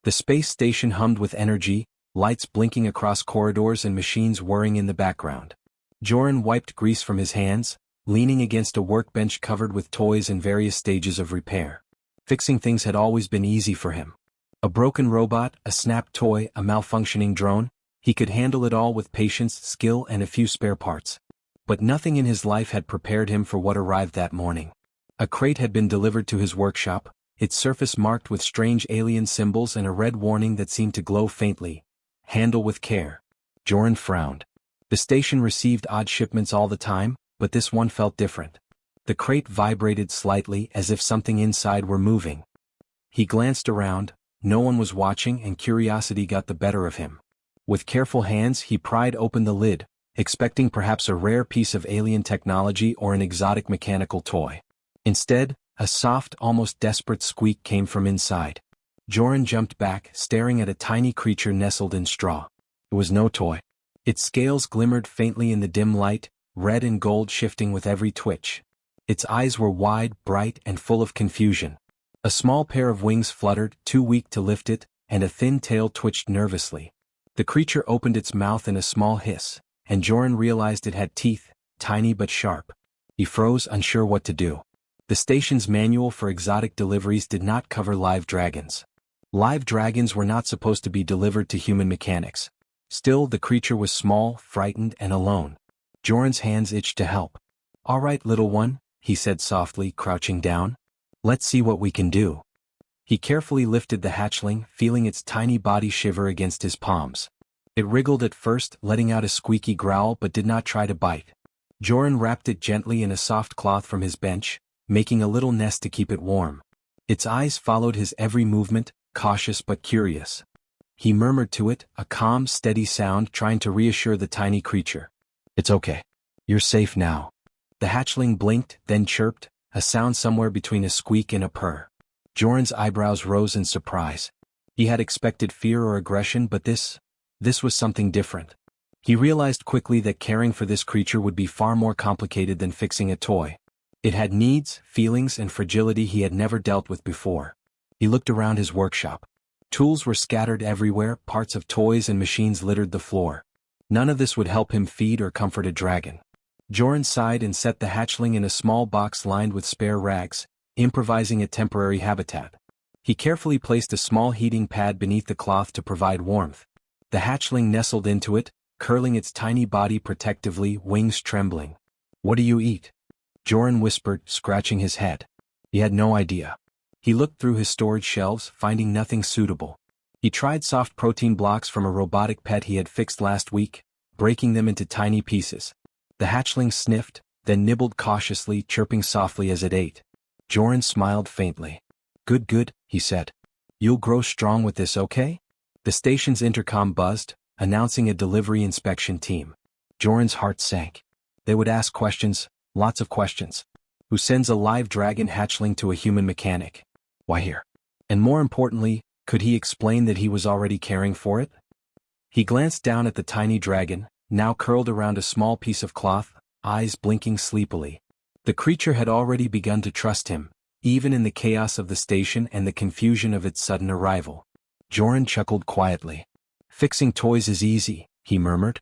The space station hummed with energy, lights blinking across corridors and machines whirring in the background. Joran wiped grease from his hands, leaning against a workbench covered with toys in various stages of repair. Fixing things had always been easy for him. A broken robot, a snapped toy, a malfunctioning drone, he could handle it all with patience, skill, and a few spare parts. But nothing in his life had prepared him for what arrived that morning. A crate had been delivered to his workshop, its surface marked with strange alien symbols and a red warning that seemed to glow faintly. Handle with care. Joran frowned. The station received odd shipments all the time, but this one felt different. The crate vibrated slightly as if something inside were moving. He glanced around, no one was watching, and curiosity got the better of him. With careful hands he pried open the lid, expecting perhaps a rare piece of alien technology or an exotic mechanical toy. Instead, a soft, almost desperate squeak came from inside. Joran jumped back, staring at a tiny creature nestled in straw. It was no toy. Its scales glimmered faintly in the dim light, red and gold shifting with every twitch. Its eyes were wide, bright, and full of confusion. A small pair of wings fluttered, too weak to lift it, and a thin tail twitched nervously. The creature opened its mouth in a small hiss, and Joran realized it had teeth, tiny but sharp. He froze, unsure what to do. The station's manual for exotic deliveries did not cover live dragons. Live dragons were not supposed to be delivered to human mechanics. Still, the creature was small, frightened, and alone. Joran's hands itched to help. "All right, little one," he said softly, crouching down. "Let's see what we can do." He carefully lifted the hatchling, feeling its tiny body shiver against his palms. It wriggled at first, letting out a squeaky growl, but did not try to bite. Joran wrapped it gently in a soft cloth from his bench, making a little nest to keep it warm. Its eyes followed his every movement, cautious but curious. He murmured to it, a calm, steady sound trying to reassure the tiny creature. "It's okay. You're safe now." The hatchling blinked, then chirped, a sound somewhere between a squeak and a purr. Joran's eyebrows rose in surprise. He had expected fear or aggression, but this was something different. He realized quickly that caring for this creature would be far more complicated than fixing a toy. It had needs, feelings, and fragility he had never dealt with before. He looked around his workshop. Tools were scattered everywhere, parts of toys and machines littered the floor. None of this would help him feed or comfort a dragon. Joran sighed and set the hatchling in a small box lined with spare rags, improvising a temporary habitat. He carefully placed a small heating pad beneath the cloth to provide warmth. The hatchling nestled into it, curling its tiny body protectively, wings trembling. "What do you eat?" Joran whispered, scratching his head. He had no idea. He looked through his storage shelves, finding nothing suitable. He tried soft protein blocks from a robotic pet he had fixed last week, breaking them into tiny pieces. The hatchling sniffed, then nibbled cautiously, chirping softly as it ate. Joran smiled faintly. Good, he said. "You'll grow strong with this, okay?" The station's intercom buzzed, announcing a delivery inspection team. Joran's heart sank. They would ask questions, lots of questions. Who sends a live dragon hatchling to a human mechanic? Why here? And more importantly, could he explain that he was already caring for it? He glanced down at the tiny dragon, now curled around a small piece of cloth, eyes blinking sleepily. The creature had already begun to trust him, even in the chaos of the station and the confusion of its sudden arrival. Joran chuckled quietly. "Fixing toys is easy," he murmured.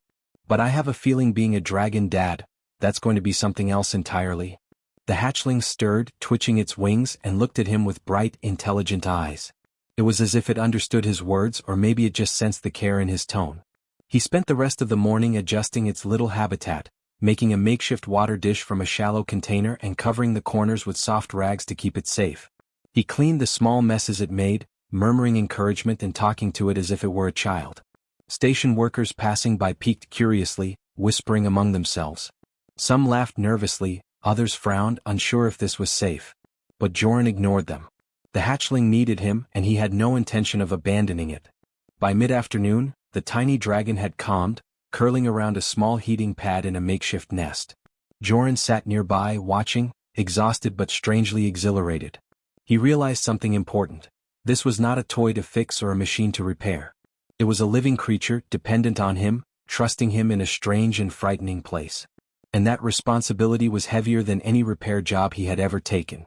"But I have a feeling being a dragon dad, that's going to be something else entirely." The hatchling stirred, twitching its wings, and looked at him with bright, intelligent eyes. It was as if it understood his words, or maybe it just sensed the care in his tone. He spent the rest of the morning adjusting its little habitat, making a makeshift water dish from a shallow container and covering the corners with soft rags to keep it safe. He cleaned the small messes it made, murmuring encouragement and talking to it as if it were a child. Station workers passing by peeked curiously, whispering among themselves. Some laughed nervously, others frowned, unsure if this was safe. But Joran ignored them. The hatchling needed him, and he had no intention of abandoning it. By mid-afternoon, the tiny dragon had calmed, curling around a small heating pad in a makeshift nest. Joran sat nearby, watching, exhausted but strangely exhilarated. He realized something important. This was not a toy to fix or a machine to repair. It was a living creature, dependent on him, trusting him in a strange and frightening place. And that responsibility was heavier than any repair job he had ever taken.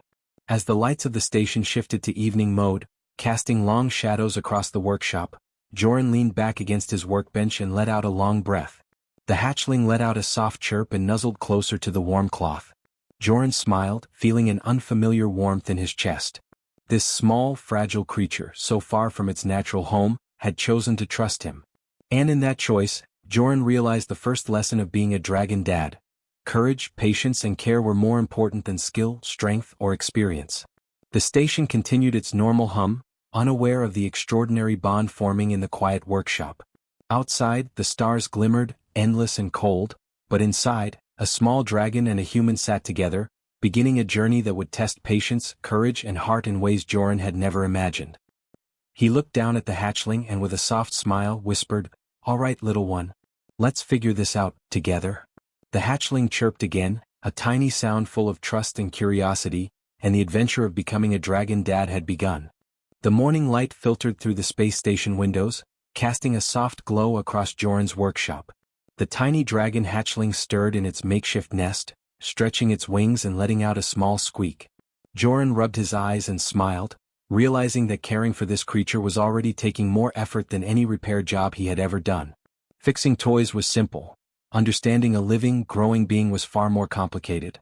As the lights of the station shifted to evening mode, casting long shadows across the workshop. Joran leaned back against his workbench and let out a long breath. The hatchling let out a soft chirp and nuzzled closer to the warm cloth. Joran smiled, feeling an unfamiliar warmth in his chest. This small, fragile creature, so far from its natural home, had chosen to trust him. And in that choice, Joran realized the first lesson of being a dragon dad. Courage, patience and care were more important than skill, strength, or experience. The station continued its normal hum, unaware of the extraordinary bond forming in the quiet workshop. Outside, the stars glimmered, endless and cold, but inside, a small dragon and a human sat together, beginning a journey that would test patience, courage and heart in ways Joran had never imagined. He looked down at the hatchling and with a soft smile whispered, "All right, little one. Let's figure this out, together." The hatchling chirped again, a tiny sound full of trust and curiosity, and the adventure of becoming a dragon dad had begun. The morning light filtered through the space station windows, casting a soft glow across Joran's workshop. The tiny dragon hatchling stirred in its makeshift nest, stretching its wings and letting out a small squeak. Joran rubbed his eyes and smiled, realizing that caring for this creature was already taking more effort than any repair job he had ever done. Fixing toys was simple. Understanding a living, growing being was far more complicated.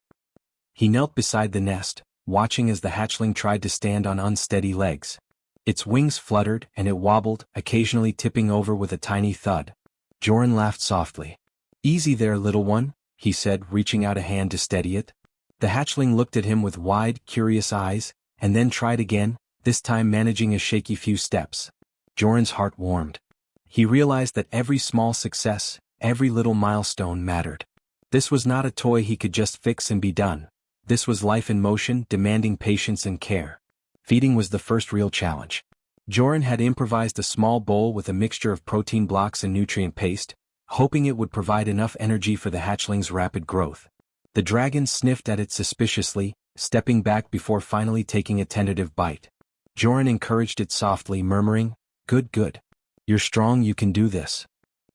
He knelt beside the nest, watching as the hatchling tried to stand on unsteady legs. Its wings fluttered and it wobbled, occasionally tipping over with a tiny thud. Joran laughed softly. "Easy there, little one," he said, reaching out a hand to steady it. The hatchling looked at him with wide, curious eyes, and then tried again, this time managing a shaky few steps. Joran's heart warmed. He realized that every small success, every little milestone mattered. This was not a toy he could just fix and be done. This was life in motion, demanding patience and care. Feeding was the first real challenge. Joran had improvised a small bowl with a mixture of protein blocks and nutrient paste, hoping it would provide enough energy for the hatchling's rapid growth. The dragon sniffed at it suspiciously, stepping back before finally taking a tentative bite. Joran encouraged it softly, murmuring, "Good, good. You're strong, you can do this."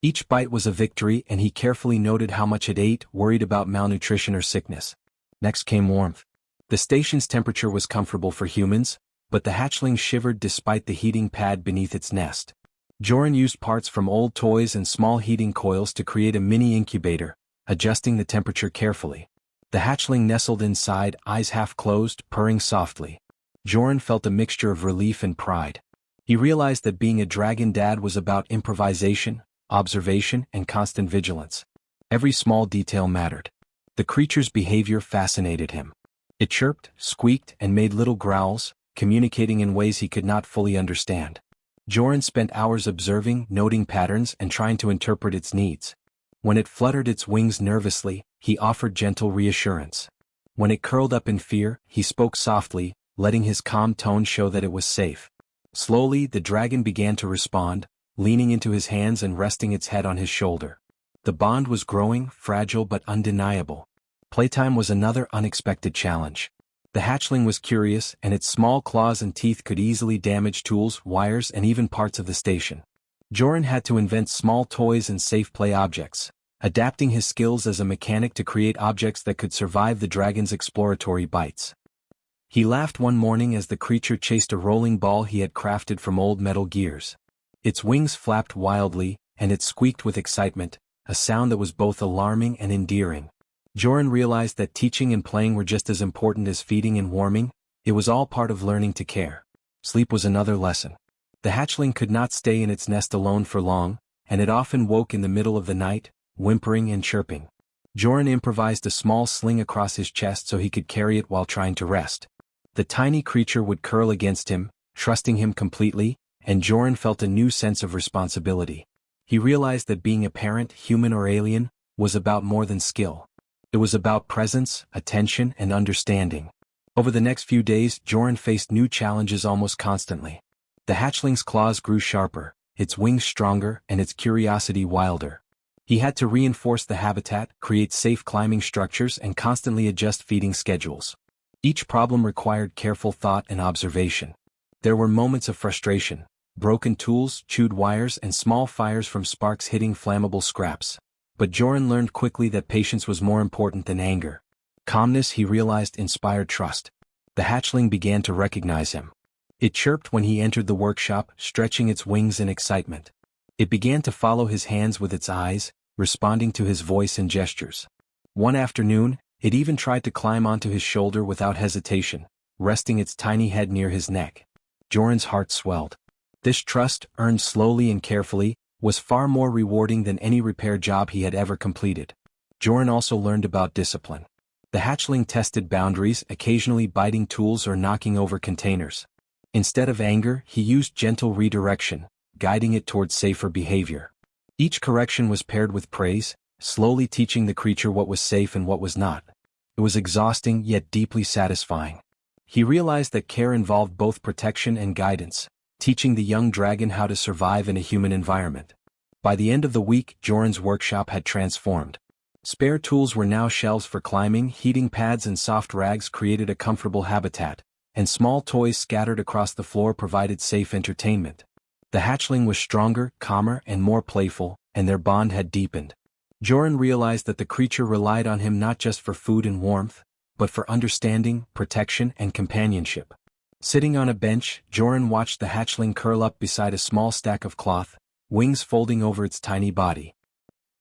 Each bite was a victory and he carefully noted how much it ate, worried about malnutrition or sickness. Next came warmth. The station's temperature was comfortable for humans, but the hatchling shivered despite the heating pad beneath its nest. Joran used parts from old toys and small heating coils to create a mini incubator, adjusting the temperature carefully. The hatchling nestled inside, eyes half closed, purring softly. Joran felt a mixture of relief and pride. He realized that being a dragon dad was about improvisation, observation, and constant vigilance. Every small detail mattered. The creature's behavior fascinated him. It chirped, squeaked, and made little growls, communicating in ways he could not fully understand. Joran spent hours observing, noting patterns, and trying to interpret its needs. When it fluttered its wings nervously, he offered gentle reassurance. When it curled up in fear, he spoke softly, letting his calm tone show that it was safe. Slowly, the dragon began to respond, leaning into his hands and resting its head on his shoulder. The bond was growing, fragile but undeniable. Playtime was another unexpected challenge. The hatchling was curious, and its small claws and teeth could easily damage tools, wires, and even parts of the station. Joran had to invent small toys and safe play objects, adapting his skills as a mechanic to create objects that could survive the dragon's exploratory bites. He laughed one morning as the creature chased a rolling ball he had crafted from old metal gears. Its wings flapped wildly, and it squeaked with excitement, a sound that was both alarming and endearing. Joran realized that teaching and playing were just as important as feeding and warming. It was all part of learning to care. Sleep was another lesson. The hatchling could not stay in its nest alone for long, and it often woke in the middle of the night, whimpering and chirping. Joran improvised a small sling across his chest so he could carry it while trying to rest. The tiny creature would curl against him, trusting him completely, and Joran felt a new sense of responsibility. He realized that being a parent, human or alien, was about more than skill. It was about presence, attention, and understanding. Over the next few days, Joran faced new challenges almost constantly. The hatchling's claws grew sharper, its wings stronger, and its curiosity wilder. He had to reinforce the habitat, create safe climbing structures, and constantly adjust feeding schedules. Each problem required careful thought and observation. There were moments of frustration, broken tools, chewed wires, and small fires from sparks hitting flammable scraps. But Joran learned quickly that patience was more important than anger. Calmness, he realized, inspired trust. The hatchling began to recognize him. It chirped when he entered the workshop, stretching its wings in excitement. It began to follow his hands with its eyes, responding to his voice and gestures. One afternoon, it even tried to climb onto his shoulder without hesitation, resting its tiny head near his neck. Joran's heart swelled. This trust, earned slowly and carefully, was far more rewarding than any repair job he had ever completed. Joran also learned about discipline. The hatchling tested boundaries, occasionally biting tools or knocking over containers. Instead of anger, he used gentle redirection, guiding it towards safer behavior. Each correction was paired with praise, slowly teaching the creature what was safe and what was not. It was exhausting yet deeply satisfying. He realized that care involved both protection and guidance, teaching the young dragon how to survive in a human environment. By the end of the week, Joran's workshop had transformed. Spare tools were now shelves for climbing, heating pads and soft rags created a comfortable habitat, and small toys scattered across the floor provided safe entertainment. The hatchling was stronger, calmer, and more playful, and their bond had deepened. Joran realized that the creature relied on him not just for food and warmth, but for understanding, protection, and companionship. Sitting on a bench, Joran watched the hatchling curl up beside a small stack of cloth, wings folding over its tiny body.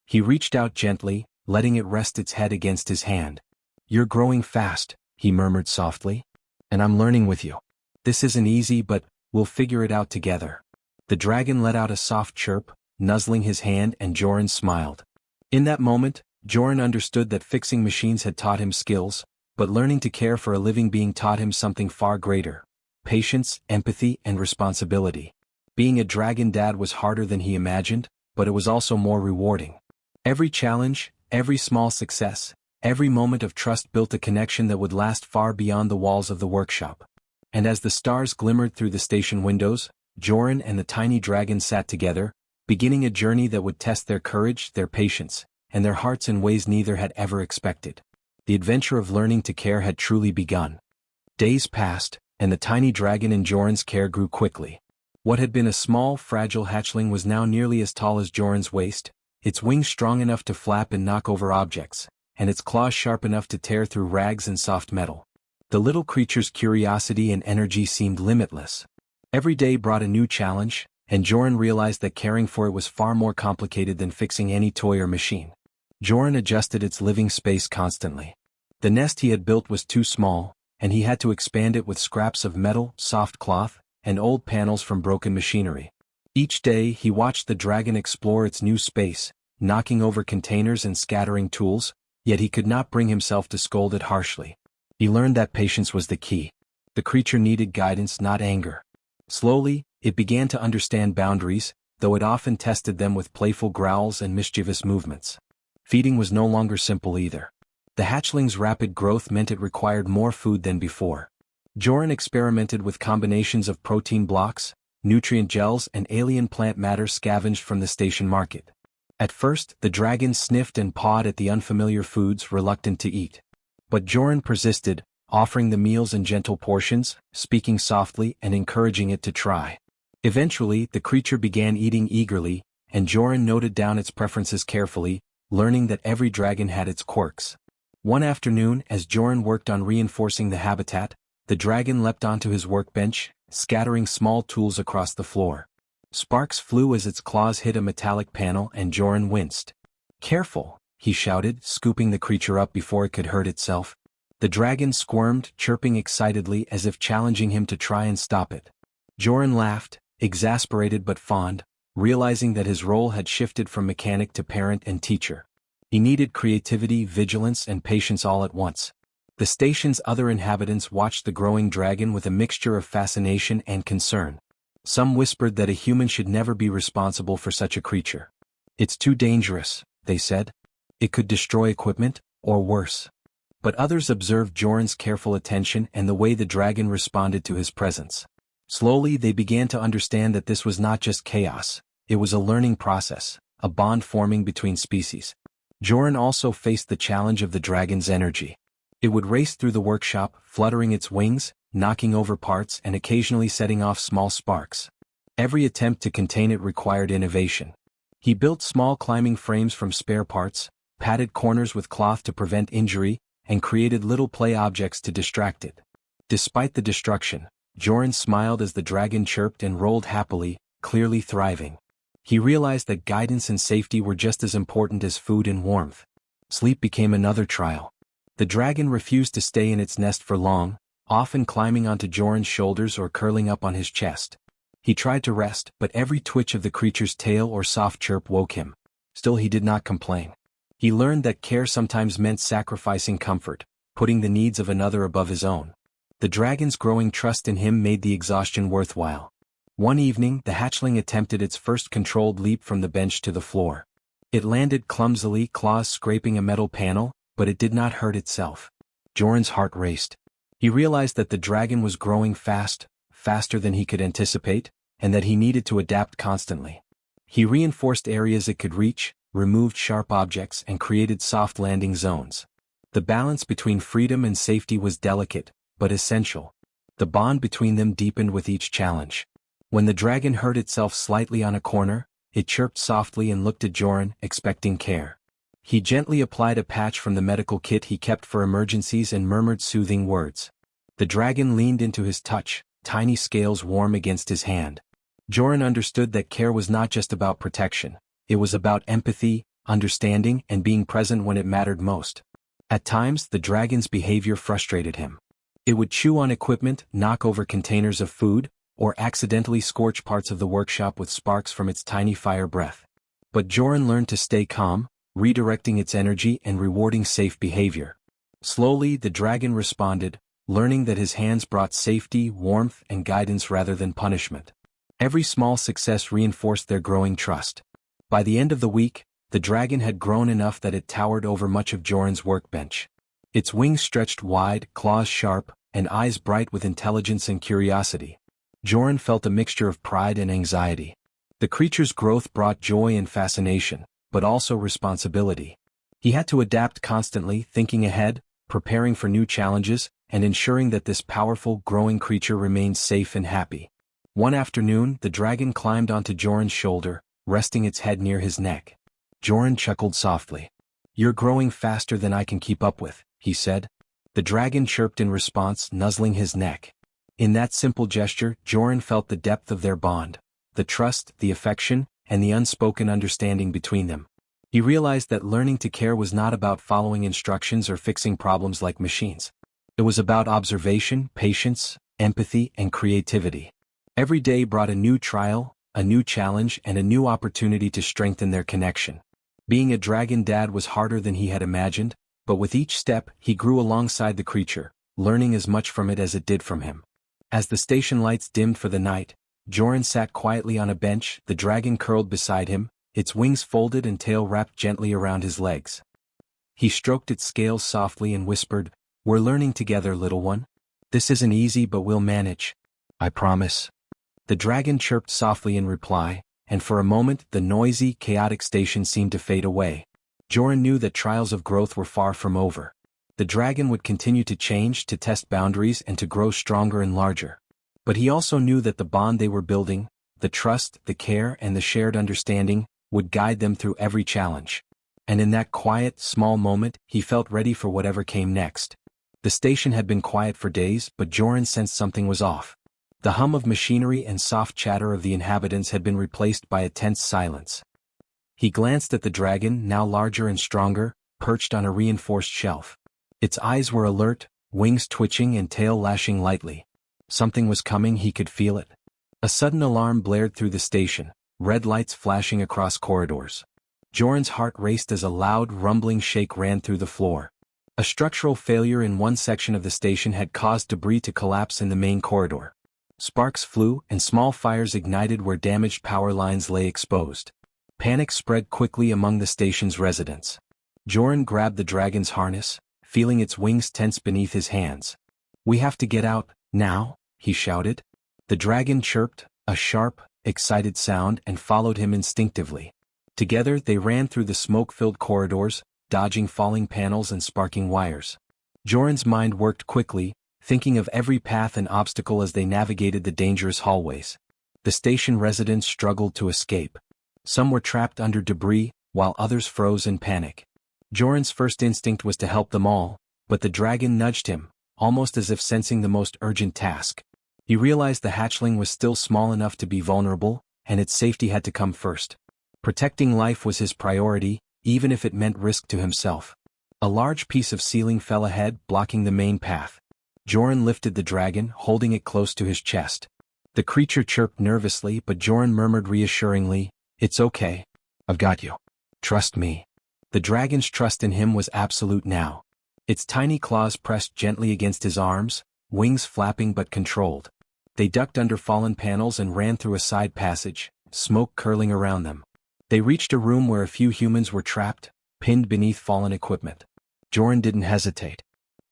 He reached out gently, letting it rest its head against his hand. "You're growing fast," he murmured softly. "And I'm learning with you. This isn't easy, but we'll figure it out together." The dragon let out a soft chirp, nuzzling his hand, and Joran smiled. In that moment, Joran understood that fixing machines had taught him skills, but learning to care for a living being taught him something far greater: patience, empathy, and responsibility. Being a dragon dad was harder than he imagined, but it was also more rewarding. Every challenge, every small success, every moment of trust built a connection that would last far beyond the walls of the workshop. And as the stars glimmered through the station windows, Joran and the tiny dragon sat together, beginning a journey that would test their courage, their patience, and their hearts in ways neither had ever expected. The adventure of learning to care had truly begun. Days passed, and the tiny dragon in Joran's care grew quickly. What had been a small, fragile hatchling was now nearly as tall as Joran's waist, its wings strong enough to flap and knock over objects, and its claws sharp enough to tear through rags and soft metal. The little creature's curiosity and energy seemed limitless. Every day brought a new challenge, and Joran realized that caring for it was far more complicated than fixing any toy or machine. Joran adjusted its living space constantly. The nest he had built was too small, and he had to expand it with scraps of metal, soft cloth, and old panels from broken machinery. Each day he watched the dragon explore its new space, knocking over containers and scattering tools, yet he could not bring himself to scold it harshly. He learned that patience was the key. The creature needed guidance, not anger. Slowly, it began to understand boundaries, though it often tested them with playful growls and mischievous movements. Feeding was no longer simple either. The hatchling's rapid growth meant it required more food than before. Joran experimented with combinations of protein blocks, nutrient gels, and alien plant matter scavenged from the station market. At first, the dragon sniffed and pawed at the unfamiliar foods, reluctant to eat. But Joran persisted, offering the meals in gentle portions, speaking softly and encouraging it to try. Eventually, the creature began eating eagerly, and Joran noted down its preferences carefully, learning that every dragon had its quirks. One afternoon, as Joran worked on reinforcing the habitat, the dragon leapt onto his workbench, scattering small tools across the floor. Sparks flew as its claws hit a metallic panel, and Joran winced. "Careful," he shouted, scooping the creature up before it could hurt itself. The dragon squirmed, chirping excitedly as if challenging him to try and stop it. Joran laughed, exasperated but fond, realizing that his role had shifted from mechanic to parent and teacher. He needed creativity, vigilance, and patience all at once. The station's other inhabitants watched the growing dragon with a mixture of fascination and concern. Some whispered that a human should never be responsible for such a creature. "It's too dangerous," they said. "It could destroy equipment, or worse." But others observed Joran's careful attention and the way the dragon responded to his presence. Slowly they began to understand that this was not just chaos, it was a learning process, a bond forming between species. Joran also faced the challenge of the dragon's energy. It would race through the workshop, fluttering its wings, knocking over parts, and occasionally setting off small sparks. Every attempt to contain it required innovation. He built small climbing frames from spare parts, padded corners with cloth to prevent injury, and created little play objects to distract it. Despite the destruction, Joran smiled as the dragon chirped and rolled happily, clearly thriving. He realized that guidance and safety were just as important as food and warmth. Sleep became another trial. The dragon refused to stay in its nest for long, often climbing onto Joran's shoulders or curling up on his chest. He tried to rest, but every twitch of the creature's tail or soft chirp woke him. Still he did not complain. He learned that care sometimes meant sacrificing comfort, putting the needs of another above his own. The dragon's growing trust in him made the exhaustion worthwhile. One evening, the hatchling attempted its first controlled leap from the bench to the floor. It landed clumsily, claws scraping a metal panel, but it did not hurt itself. Joran's heart raced. He realized that the dragon was growing faster than he could anticipate, and that he needed to adapt constantly. He reinforced areas it could reach, removed sharp objects, and created soft landing zones. The balance between freedom and safety was delicate, but essential. The bond between them deepened with each challenge. When the dragon hurt itself slightly on a corner, it chirped softly and looked at Joran, expecting care. He gently applied a patch from the medical kit he kept for emergencies and murmured soothing words. The dragon leaned into his touch, tiny scales warm against his hand. Joran understood that care was not just about protection. It was about empathy, understanding, and being present when it mattered most. At times, the dragon's behavior frustrated him. It would chew on equipment, knock over containers of food, or accidentally scorch parts of the workshop with sparks from its tiny fire breath. But Joran learned to stay calm, redirecting its energy and rewarding safe behavior. Slowly, the dragon responded, learning that his hands brought safety, warmth, and guidance rather than punishment. Every small success reinforced their growing trust. By the end of the week, the dragon had grown enough that it towered over much of Joran's workbench. Its wings stretched wide, claws sharp, and eyes bright with intelligence and curiosity. Joran felt a mixture of pride and anxiety. The creature's growth brought joy and fascination, but also responsibility. He had to adapt constantly, thinking ahead, preparing for new challenges, and ensuring that this powerful, growing creature remained safe and happy. One afternoon, the dragon climbed onto Joran's shoulder, resting its head near his neck. Joran chuckled softly. "You're growing faster than I can keep up with," he said. The dragon chirped in response, nuzzling his neck. In that simple gesture, Joran felt the depth of their bond, the trust, the affection, and the unspoken understanding between them. He realized that learning to care was not about following instructions or fixing problems like machines. It was about observation, patience, empathy, and creativity. Every day brought a new trial, a new challenge, and a new opportunity to strengthen their connection. Being a dragon dad was harder than he had imagined, but with each step, he grew alongside the creature, learning as much from it as it did from him. As the station lights dimmed for the night, Joran sat quietly on a bench, the dragon curled beside him, its wings folded and tail wrapped gently around his legs. He stroked its scales softly and whispered, "We're learning together, little one. This isn't easy, but we'll manage. I promise." The dragon chirped softly in reply, and for a moment the noisy, chaotic station seemed to fade away. Joran knew that trials of growth were far from over. The dragon would continue to change, to test boundaries, and to grow stronger and larger. But he also knew that the bond they were building, the trust, the care, and the shared understanding, would guide them through every challenge. And in that quiet, small moment, he felt ready for whatever came next. The station had been quiet for days, but Joran sensed something was off. The hum of machinery and soft chatter of the inhabitants had been replaced by a tense silence. He glanced at the dragon, now larger and stronger, perched on a reinforced shelf. Its eyes were alert, wings twitching and tail lashing lightly. Something was coming, he could feel it. A sudden alarm blared through the station, red lights flashing across corridors. Joran's heart raced as a loud, rumbling shake ran through the floor. A structural failure in one section of the station had caused debris to collapse in the main corridor. Sparks flew, and small fires ignited where damaged power lines lay exposed. Panic spread quickly among the station's residents. Joran grabbed the dragon's harness, feeling its wings tense beneath his hands. "We have to get out, now," he shouted. The dragon chirped, a sharp, excited sound, and followed him instinctively. Together they ran through the smoke-filled corridors, dodging falling panels and sparking wires. Joran's mind worked quickly, thinking of every path and obstacle as they navigated the dangerous hallways. The station residents struggled to escape. Some were trapped under debris, while others froze in panic. Joran's first instinct was to help them all, but the dragon nudged him, almost as if sensing the most urgent task. He realized the hatchling was still small enough to be vulnerable, and its safety had to come first. Protecting life was his priority, even if it meant risk to himself. A large piece of ceiling fell ahead, blocking the main path. Joran lifted the dragon, holding it close to his chest. The creature chirped nervously, but Joran murmured reassuringly, "It's okay. I've got you. Trust me." The dragon's trust in him was absolute now. Its tiny claws pressed gently against his arms, wings flapping but controlled. They ducked under fallen panels and ran through a side passage, smoke curling around them. They reached a room where a few humans were trapped, pinned beneath fallen equipment. Joran didn't hesitate.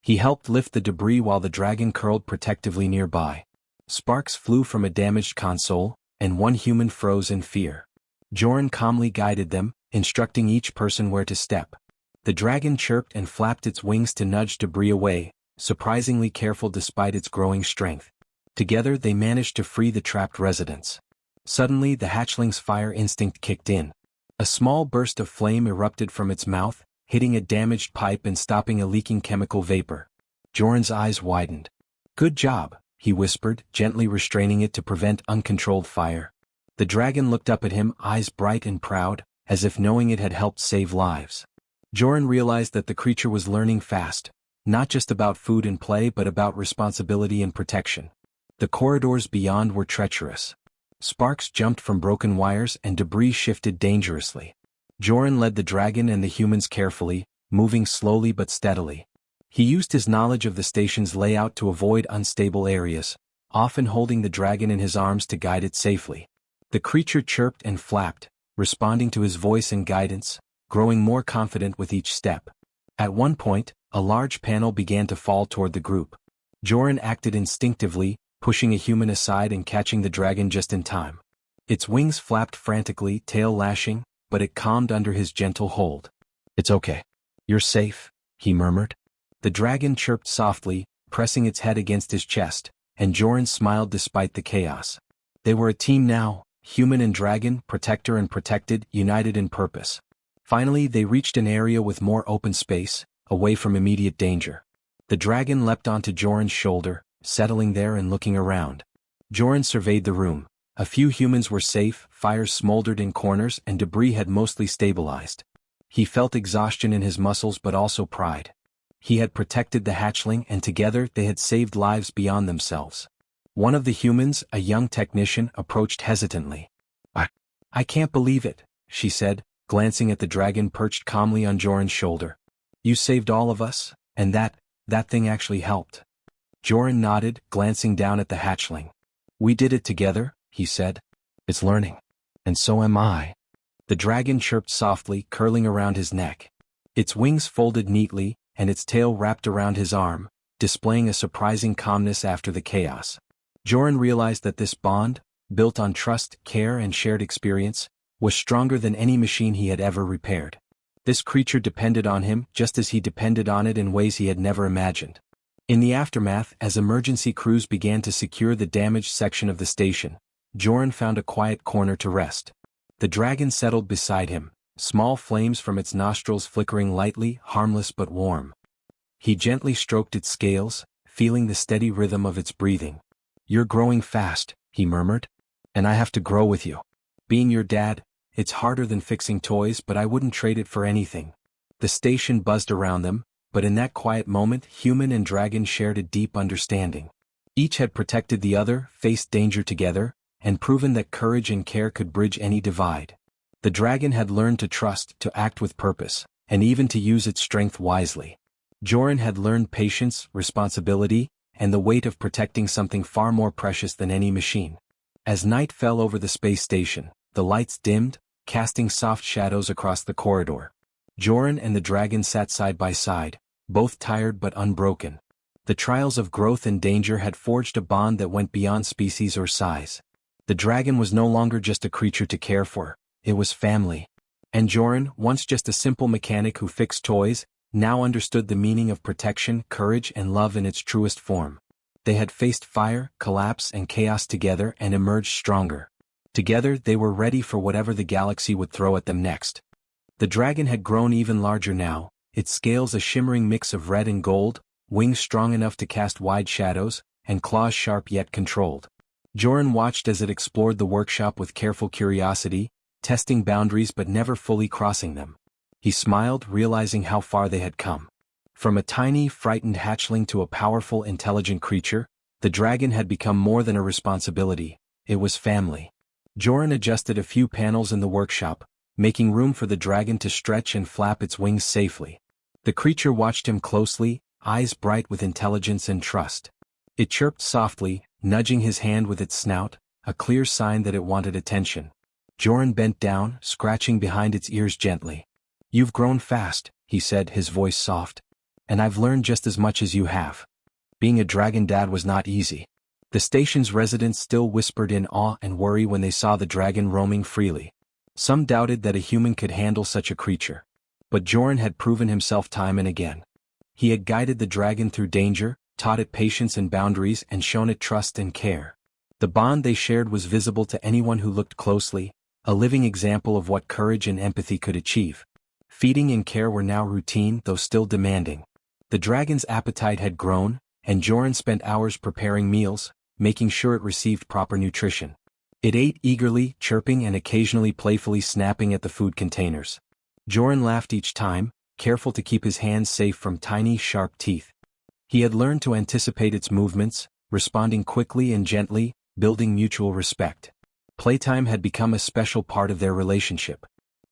He helped lift the debris while the dragon curled protectively nearby. Sparks flew from a damaged console, and one human froze in fear. Joran calmly guided them, instructing each person where to step. The dragon chirped and flapped its wings to nudge debris away, surprisingly careful despite its growing strength. Together they managed to free the trapped residents. Suddenly the hatchling's fire instinct kicked in. A small burst of flame erupted from its mouth, hitting a damaged pipe and stopping a leaking chemical vapor. Joran's eyes widened. "Good job," he whispered, gently restraining it to prevent uncontrolled fire. The dragon looked up at him, eyes bright and proud, as if knowing it had helped save lives. Joran realized that the creature was learning fast, not just about food and play but about responsibility and protection. The corridors beyond were treacherous. Sparks jumped from broken wires and debris shifted dangerously. Joran led the dragon and the humans carefully, moving slowly but steadily. He used his knowledge of the station's layout to avoid unstable areas, often holding the dragon in his arms to guide it safely. The creature chirped and flapped, responding to his voice and guidance, growing more confident with each step. At one point, a large panel began to fall toward the group. Joran acted instinctively, pushing a human aside and catching the dragon just in time. Its wings flapped frantically, tail lashing, but it calmed under his gentle hold. "It's okay. You're safe," he murmured. The dragon chirped softly, pressing its head against his chest, and Joran smiled despite the chaos. They were a team now, human and dragon, protector and protected, united in purpose. Finally they reached an area with more open space, away from immediate danger. The dragon leapt onto Joran's shoulder, settling there and looking around. Joran surveyed the room. A few humans were safe, fires smoldered in corners and debris had mostly stabilized. He felt exhaustion in his muscles but also pride. He had protected the hatchling and together they had saved lives beyond themselves. One of the humans, a young technician, approached hesitantly. I can't believe it," she said, glancing at the dragon perched calmly on Joran's shoulder. "You saved all of us, and that thing actually helped." Joran nodded, glancing down at the hatchling. "We did it together," he said. "It's learning. And so am I." The dragon chirped softly, curling around his neck. Its wings folded neatly, and its tail wrapped around his arm, displaying a surprising calmness after the chaos. Joran realized that this bond, built on trust, care and shared experience, was stronger than any machine he had ever repaired. This creature depended on him just as he depended on it in ways he had never imagined. In the aftermath, as emergency crews began to secure the damaged section of the station, Joran found a quiet corner to rest. The dragon settled beside him, small flames from its nostrils flickering lightly, harmless but warm. He gently stroked its scales, feeling the steady rhythm of its breathing. "You're growing fast," he murmured. "And I have to grow with you. Being your dad, it's harder than fixing toys but I wouldn't trade it for anything." The station buzzed around them, but in that quiet moment human and dragon shared a deep understanding. Each had protected the other, faced danger together, and proven that courage and care could bridge any divide. The dragon had learned to trust, to act with purpose, and even to use its strength wisely. Joran had learned patience, responsibility, and the weight of protecting something far more precious than any machine. As night fell over the space station, the lights dimmed, casting soft shadows across the corridor. Joran and the dragon sat side by side, both tired but unbroken. The trials of growth and danger had forged a bond that went beyond species or size. The dragon was no longer just a creature to care for, it was family. And Joran, once just a simple mechanic who fixed toys, now understood the meaning of protection, courage and love in its truest form. They had faced fire, collapse and chaos together and emerged stronger. Together they were ready for whatever the galaxy would throw at them next. The dragon had grown even larger now, its scales a shimmering mix of red and gold, wings strong enough to cast wide shadows, and claws sharp yet controlled. Joran watched as it explored the workshop with careful curiosity, testing boundaries but never fully crossing them. He smiled, realizing how far they had come. From a tiny, frightened hatchling to a powerful, intelligent creature, the dragon had become more than a responsibility, it was family. Joran adjusted a few panels in the workshop, making room for the dragon to stretch and flap its wings safely. The creature watched him closely, eyes bright with intelligence and trust. It chirped softly, nudging his hand with its snout, a clear sign that it wanted attention. Joran bent down, scratching behind its ears gently. "You've grown fast," he said, his voice soft. "And I've learned just as much as you have." Being a dragon dad was not easy. The station's residents still whispered in awe and worry when they saw the dragon roaming freely. Some doubted that a human could handle such a creature. But Joran had proven himself time and again. He had guided the dragon through danger, taught it patience and boundaries, and shown it trust and care. The bond they shared was visible to anyone who looked closely, a living example of what courage and empathy could achieve. Feeding and care were now routine, though still demanding. The dragon's appetite had grown, and Joran spent hours preparing meals, making sure it received proper nutrition. It ate eagerly, chirping and occasionally playfully snapping at the food containers. Joran laughed each time, careful to keep his hands safe from tiny, sharp teeth. He had learned to anticipate its movements, responding quickly and gently, building mutual respect. Playtime had become a special part of their relationship.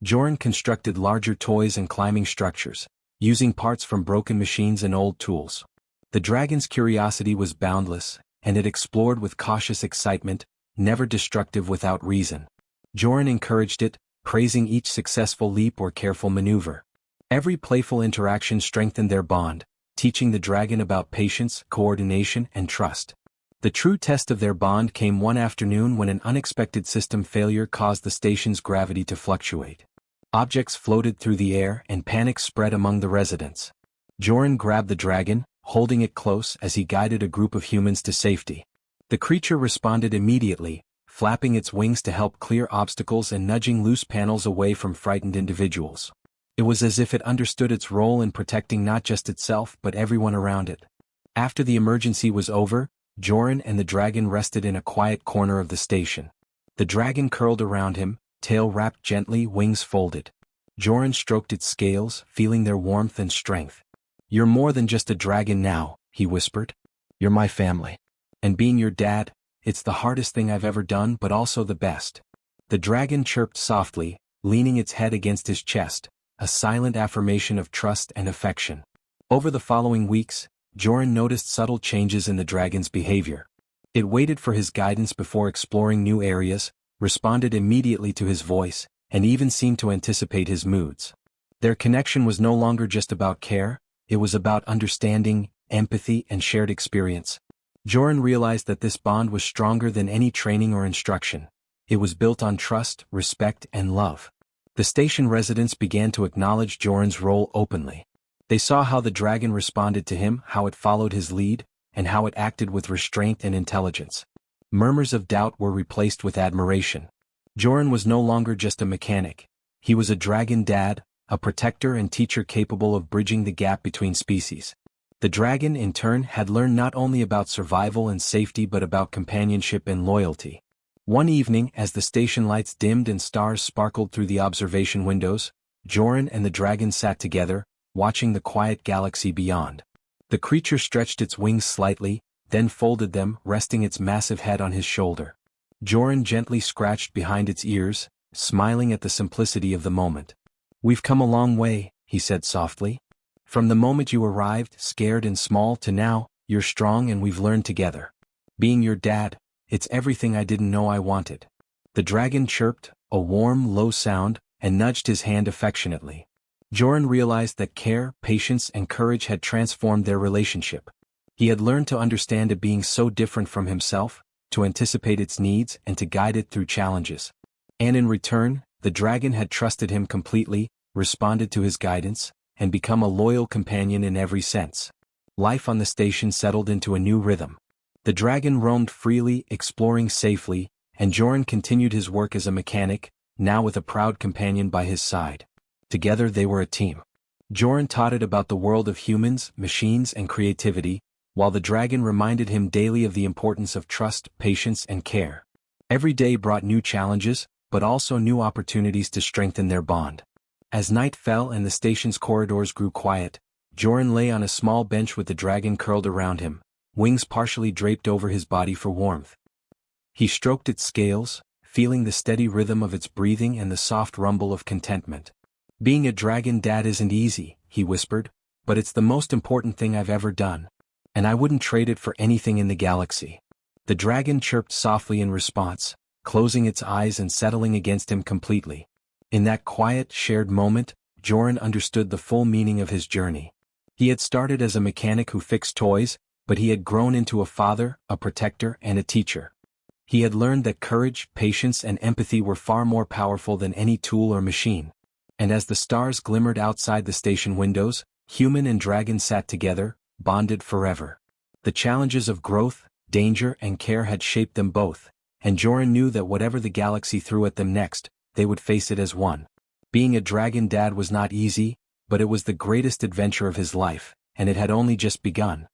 Joran constructed larger toys and climbing structures, using parts from broken machines and old tools. The dragon's curiosity was boundless, and it explored with cautious excitement, never destructive without reason. Joran encouraged it, praising each successful leap or careful maneuver. Every playful interaction strengthened their bond, teaching the dragon about patience, coordination, and trust. The true test of their bond came one afternoon when an unexpected system failure caused the station's gravity to fluctuate. Objects floated through the air and panic spread among the residents. Joran grabbed the dragon, holding it close as he guided a group of humans to safety. The creature responded immediately, flapping its wings to help clear obstacles and nudging loose panels away from frightened individuals. It was as if it understood its role in protecting not just itself but everyone around it. After the emergency was over, Joran and the dragon rested in a quiet corner of the station. The dragon curled around him, tail wrapped gently, wings folded. Joran stroked its scales, feeling their warmth and strength. "You're more than just a dragon now," he whispered. "You're my family. And being your dad, it's the hardest thing I've ever done but also the best." The dragon chirped softly, leaning its head against his chest, a silent affirmation of trust and affection. Over the following weeks, Joran noticed subtle changes in the dragon's behavior. It waited for his guidance before exploring new areas, responded immediately to his voice, and even seemed to anticipate his moods. Their connection was no longer just about care, it was about understanding, empathy, and shared experience. Joran realized that this bond was stronger than any training or instruction. It was built on trust, respect, and love. The station residents began to acknowledge Joran's role openly. They saw how the dragon responded to him, how it followed his lead, and how it acted with restraint and intelligence. Murmurs of doubt were replaced with admiration. Joran was no longer just a mechanic. He was a dragon dad, a protector and teacher capable of bridging the gap between species. The dragon, in turn, had learned not only about survival and safety but about companionship and loyalty. One evening, as the station lights dimmed and stars sparkled through the observation windows, Joran and the dragon sat together, watching the quiet galaxy beyond. The creature stretched its wings slightly, then folded them, resting its massive head on his shoulder. Joran gently scratched behind its ears, smiling at the simplicity of the moment. "We've come a long way," he said softly. "From the moment you arrived, scared and small, to now, you're strong and we've learned together. Being your dad, it's everything I didn't know I wanted." The dragon chirped, a warm, low sound, and nudged his hand affectionately. Joran realized that care, patience, and courage had transformed their relationship. He had learned to understand a being so different from himself, to anticipate its needs and to guide it through challenges. And in return, the dragon had trusted him completely, responded to his guidance, and become a loyal companion in every sense. Life on the station settled into a new rhythm. The dragon roamed freely, exploring safely, and Joran continued his work as a mechanic, now with a proud companion by his side. Together they were a team. Joran taught it about the world of humans, machines, and creativity, while the dragon reminded him daily of the importance of trust, patience, and care. Every day brought new challenges, but also new opportunities to strengthen their bond. As night fell and the station's corridors grew quiet, Joran lay on a small bench with the dragon curled around him, wings partially draped over his body for warmth. He stroked its scales, feeling the steady rhythm of its breathing and the soft rumble of contentment. "Being a dragon dad isn't easy," he whispered, "but it's the most important thing I've ever done. And I wouldn't trade it for anything in the galaxy." The dragon chirped softly in response, closing its eyes and settling against him completely. In that quiet, shared moment, Joran understood the full meaning of his journey. He had started as a mechanic who fixed toys, but he had grown into a father, a protector, and a teacher. He had learned that courage, patience, and empathy were far more powerful than any tool or machine. And as the stars glimmered outside the station windows, human and dragon sat together, bonded forever. The challenges of growth, danger, and care had shaped them both, and Joran knew that whatever the galaxy threw at them next, they would face it as one. Being a dragon dad was not easy, but it was the greatest adventure of his life, and it had only just begun.